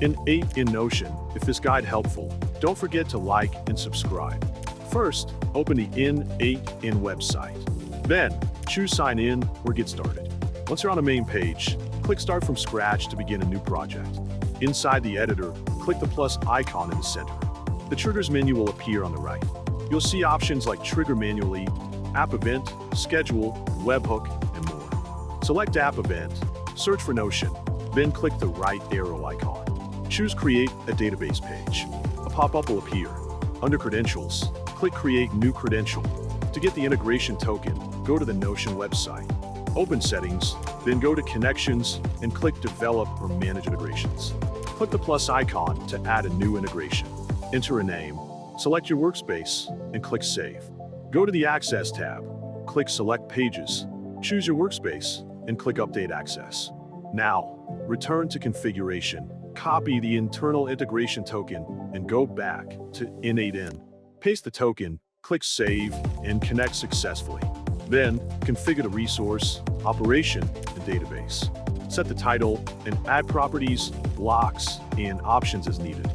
N8N Notion. If this guide helpful, don't forget to like and subscribe. First, open the N8N website. Then, choose Sign In or Get Started. Once you're on the main page, click Start from Scratch to begin a new project. Inside the editor, click the plus icon in the center. The Triggers menu will appear on the right. You'll see options like Trigger Manually, App Event, Schedule, Webhook, and more. Select App Event, search for Notion, then click the right arrow icon. Choose Create a Database page. A pop-up will appear. Under Credentials, click Create New Credential. To get the integration token, go to the Notion website. Open Settings, then go to Connections and click Develop or Manage Integrations. Click the plus icon to add a new integration. Enter a name, select your workspace, and click Save. Go to the Access tab, click Select Pages, choose your workspace, and click Update Access. Now, return to Configuration, copy the internal integration token, and go back to N8N. Paste the token, click Save, and connect successfully. Then, configure the resource, operation, and database. Set the title, and add properties, blocks, and options as needed.